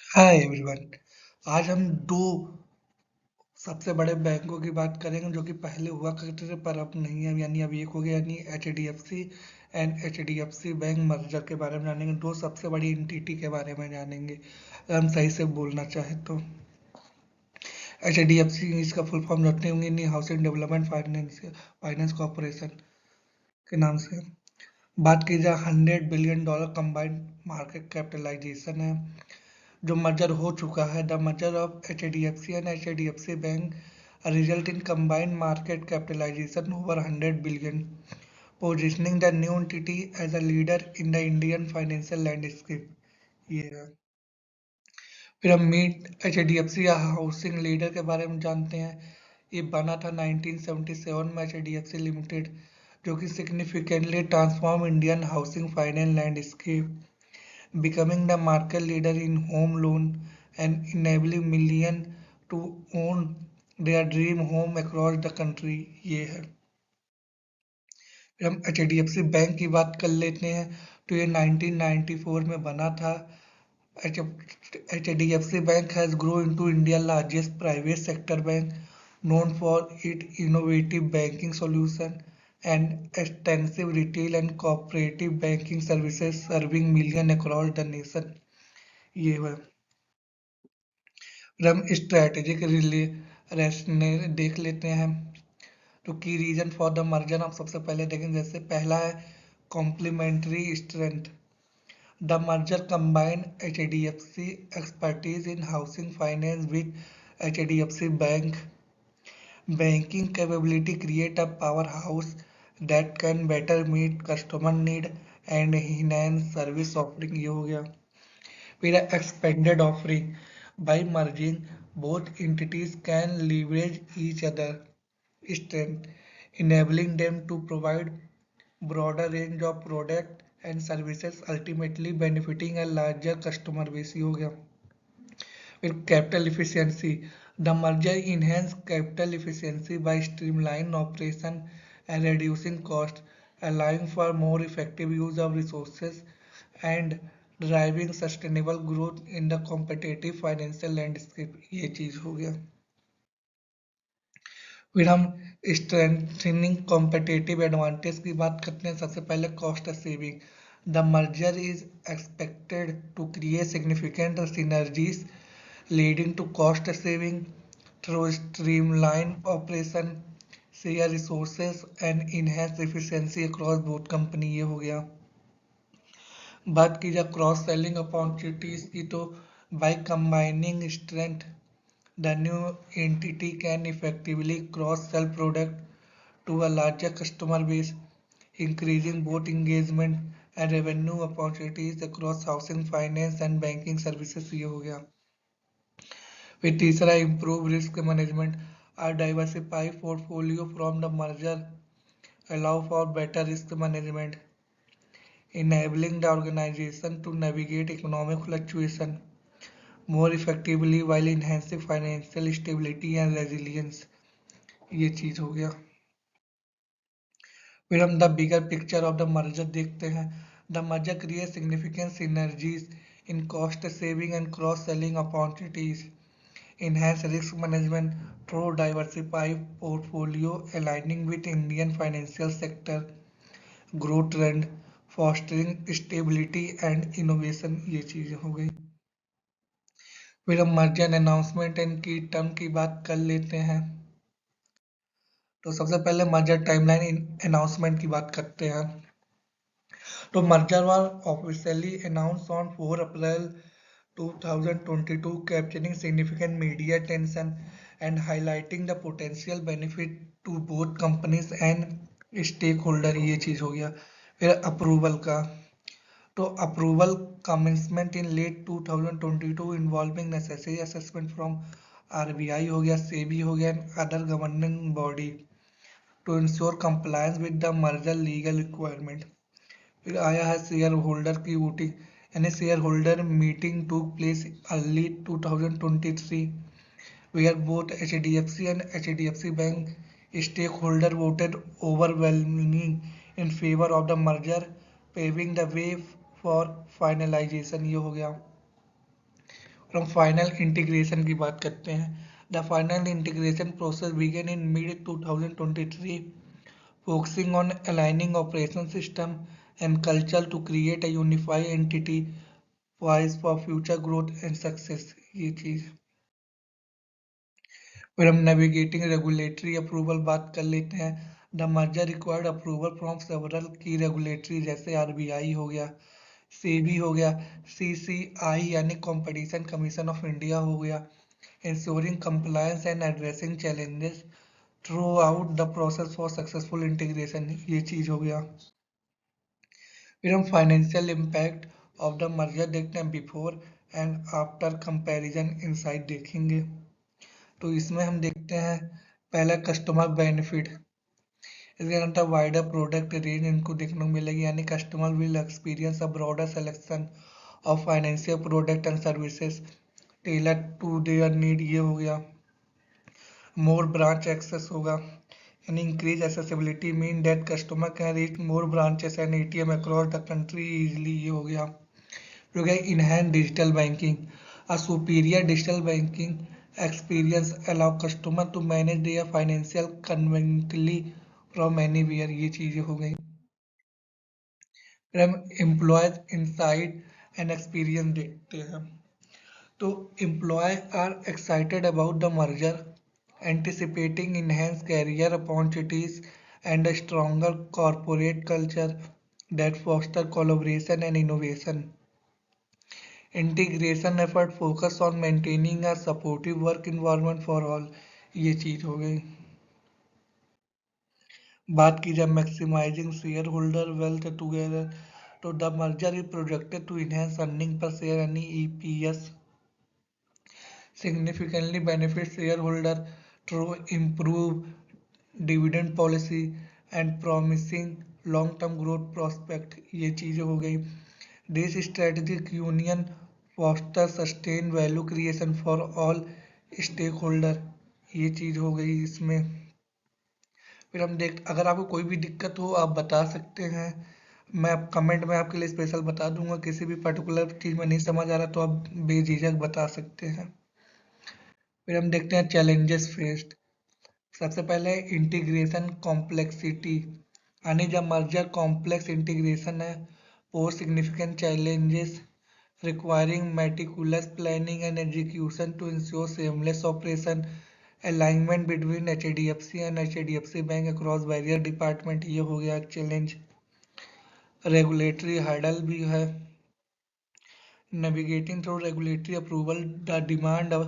Hi everyone. आज हम दो सबसे बड़े बैंकों की बात करेंगे जो कि पहले हुआ करते थे पर अब नहीं है, यानी अब एक हो गया, यानी HDFC and HDFC bank merger के बारे में जानेंगे। दो सबसे बड़ी एंटिटी के बारे में जानेंगे, अगर हम सही से बोलना चाहें तो। एचडीएफसी इसका फुल फॉर्म जानते होंगे, नहीं, हाउसिंग डेवलपमेंट फाइनेंस कॉरपोरेशन के नाम से। बात की जाए, $100 बिलियन कंबाइंड मार्केट कैपिटलाइजेशन है जो मर्जर हो चुका है। The merger of HDFC and HDFC bank result in combined market capitalization over 100 billion, positioning the new entity as a leader in the Indian financial landscape. ये है। फिर हम meet HDFC या हाउसिंग लीडर के बारे में जानते हैं। ये बना था 1977 में एचडीएफसी लिमिटेड, जो कि significantly transform Indian housing finance landscape, becoming the market leader in home loan and enabling millions to own their dream home across the country। ये है। फिर हम एचडीएफसी बैंक की बात कर लेते हैं। तो ये 1994 में बना था। HDFC bank has grow into India largest private sector bank, known for its innovative banking solution and extensive retail and cooperative banking services serving millions across the nation। ये है। फिर हम स्ट्रैटेजिक रैशनल देख लेते हैं। तो की रीजन फॉर द मर्जर हम सबसे पहले देखेंगे। जैसे पहला है complementary strength. The merger combine HDFC expertise in housing finance with HDFC bank banking capability, create a powerhouse that can better meet customer need and enhance service offering। ये हो गया। फिर expanded offering, by merging both entities can leverage each other strength, enabling them to provide broader range of product and services, ultimately benefiting a larger customer base। ये हो गया। With capital efficiency, the merger enhanced capital efficiency by streamlining operation and reducing costs, allowing for more effective use of resources and driving sustainable growth in the competitive financial landscape। ये चीज हो गया। फिर हम strengthening competitive advantage की बात करते हैं। सबसे पहले cost saving. The merger is expected to create significant synergies leading to cost saving through streamlined operation, share resources and enhance efficiency across both company। ये हो गया। बात की जाए क्रॉस सेलिंग अपॉर्चुनिटीज की, तो by combining strength the new entity can effectively cross sell product to a larger customer base, increasing both engagement and revenue opportunities across housing finance and banking services। ये हो गया। फिर तीसरा improve risk management. Are diversify portfolio from the merger allow for better risk management, enabling the organization to navigate economic fluctuation more effectively while enhancing financial stability and resilience। ये चीज हो गया। फिर हम the bigger picture of the merger देखते हैं। The merger create significant synergies in cost saving and cross selling opportunities, enhance risk management through diversified portfolio aligning with Indian financial sector growth trend, fostering stability and innovation। ये चीजें हो गई। फिर हम merger announcement and की term की बात कर लेते हैं। तो सबसे पहले मर्जर टाइमलाइन अनाउंसमेंट की बात करते हैं। तो merger was officially announced on 4 April 2022, capturing significant media attention and highlighting the potential benefit to both companies and stakeholder। ये चीज हो गया। फिर अप्रूवल का, तो approval commencement in late 2022 involving necessary assessment from RBI हो गया, सेबी हो गया, other governing body to ensure compliance with the merger legal requirement. फिर आया है शेयर होल्डर की वोटिंग, यानी share holder meeting took place early 2023 where both HDFC and HDFC Bank stakeholder voted overwhelmingly in favor of the merger, paving the way for finalization। ये हो गया। हम final integration की बात करते हैं। The final integration process began in mid 2023, focusing on aligning operation system and culture to create a unified entity poised for future growth and success। ये चीज। फिर हम नेविगेटिंग रेगुलेटरी अप्रूवल बात कर लेते हैं। The merger required approval from several की regulatory, जैसे आरबीआई हो गया, सेबी हो गया, सीसीआई यानी कंपटीशन कमीशन ऑफ इंडिया हो गया, ensuring compliance and addressing challenges throughout the process for successful integration। ये चीज हो गया। फिर हम financial impact of the merger देखते हैं, before and after comparison inside देखेंगे। तो इसमें हम देखते हैं पहला कस्टमर बेनिफिट, इसके अंदर वाइडर प्रोडक्ट रेंज इनको देखने को मिलेगी, यानी customer will experience a broader selection of financial product and services tailor to their need. ये हो गया। मोर ब्रांच एक्सेस होगा, यानी increase accessibility mean that customer can reach more branches and ATM across the country easily. ये हो गया। फिर हो गया enhance digital banking, a superior digital banking experience allow customer to manage their financial conveniently from anywhere। ये चीजें हो गई। फिर हम एम्प्लॉयज इंसाइट एंड एक्सपीरियंस देखते हैं। तो employ are excited about the merger, anticipating enhanced career opportunities and a stronger corporate culture that foster collaboration and innovation। Integration effort focus on maintaining a supportive work environment for all. ये चीज हो गई। बात की जाए maximizing share holder wealth together, तो the merger is projected to enhance earning per share यानी EPS, significantly benefit shareholder through improved dividend policy and promising long-term growth prospect। ये चीजें हो गई। This strategic union foster sustained value creation for all stakeholder। ये चीज हो गई इसमें। फिर हम देख, अगर आपको कोई भी दिक्कत हो आप बता सकते हैं, मैं कमेंट में आपके लिए स्पेशल बता दूंगा। किसी भी पर्टिकुलर चीज में नहीं समझ आ रहा तो आप बेझिझक बता सकते हैं। फिर हम देखते हैं चैलेंजेस फेस्ड। सबसे पहले इंटीग्रेशन कॉम्प्लेक्सिटी, यानी जब मर्जर कॉम्प्लेक्स इंटीग्रेशन है, और significant challenges requiring meticulous planning and execution to ensure seamless operation, alignment between HDFC and HDFC Bank across various department। ये हो गया चैलेंज। रेगुलेटरी हर्डल भी है। Navigating through regulatory approval, the demand of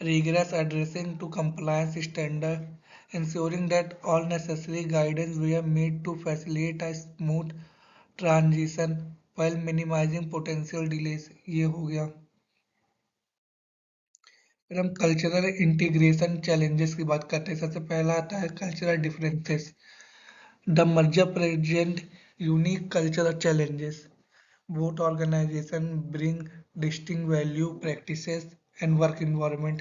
rigorous addressing to compliance standard, ensuring that all necessary guidance were made to facilitate a smooth transition while minimizing potential delays। ये हो गया। फिर हम cultural integration challenges की बात करते हैं। सबसे पहला आता है cultural differences. The merger present unique cultural challenges। Both organizations bring distinct value, practices and work environment।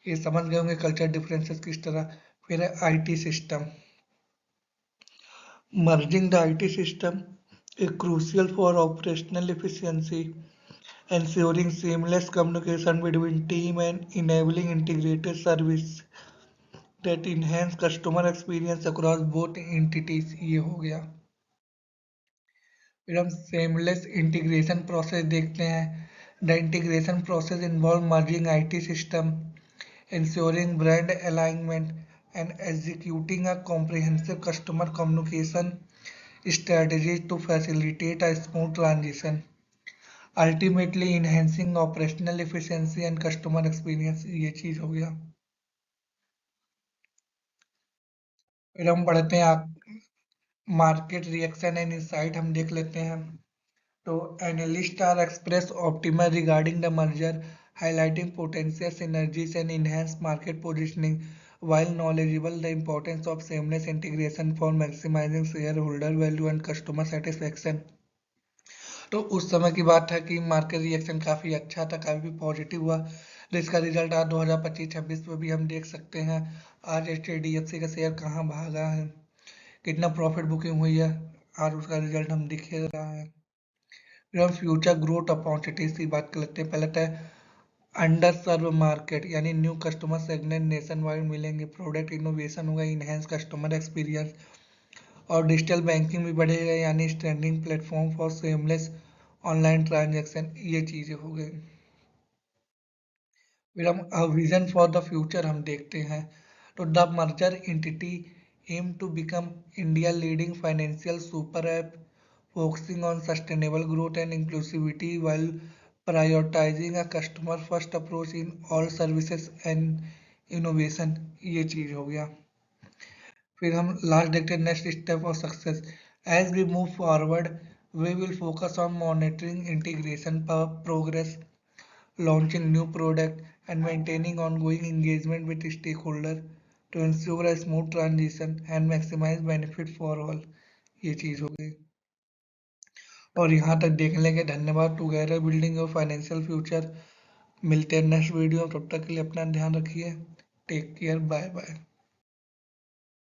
ये समझ गए होंगे कल्चर डिफरेंसेस किस तरह। फिर है IT system. Merging the IT system is crucial for operational efficiency, ensuring seamless communication between team and enabling integrated service that enhance customer experience across both entities। ये हो गया। फिर हम seamless integration process देखते हैं। The integration process involves merging IT system, ensuring brand alignment, and executing a comprehensive customer communication strategy to facilitate a smooth transition, ultimately enhancing operational efficiency and customer experience। ये चीज हो गया। फिर हम बढ़ते हैं मार्केट रिएक्शन एंड इंसाइट हम देख लेते हैं। तो analyst are express optimum regarding the merger, highlighting potential synergies and enhanced market positioning, while knowledgeable the importance of seamless integration for maximizing shareholder value and customer satisfaction। तो उस समय की बात है कि मार्केट रिएक्शन काफ़ी अच्छा था, काफ़ी पॉजिटिव हुआ। जिसका रिजल्ट आज 2025-26 में भी हम देख सकते हैं। आज HDFC का शेयर कहाँ भागा है, कितना प्रॉफिट बुकिंग हुई है, आज उसका रिजल्ट हम दिख ही रहा है। फिर हम फ्यूचर ग्रोथ अपॉर्चुनिटीज की बात कर लेते हैं। पहले तो अंडर सर्व मार्केट यानी new customer segment nation wide मिलेंगे, प्रोडक्ट इनोवेशन होगा, इनहेंस कस्टमर एक्सपीरियंस, और डिजिटल बैंकिंग भी बढ़ेगा यानी standing platform for seamless online transaction, ये चीज़ें हो गई। फिर हम विजन फॉर द फ्यूचर हम देखते हैं, तो the merger entity aims to become India leading financial super app focusing on sustainable growth and inclusivity while prioritizing a customer first approach in all services and innovation, ये चीज हो गया। फिर हम लास्ट देखते हैं next step of success. As we move forward we will focus on monitoring integration progress, launching new product, and maintaining ongoing engagement with stakeholder to ensure a smooth transition and maximize benefit for all, ये चीज हो गई। और यहाँ तक देखने के धन्यवाद। Together building your financial future. मिलते हैं नेक्स्ट वीडियो, तब तक के लिए अपना ध्यान रखिए। Take care, bye bye.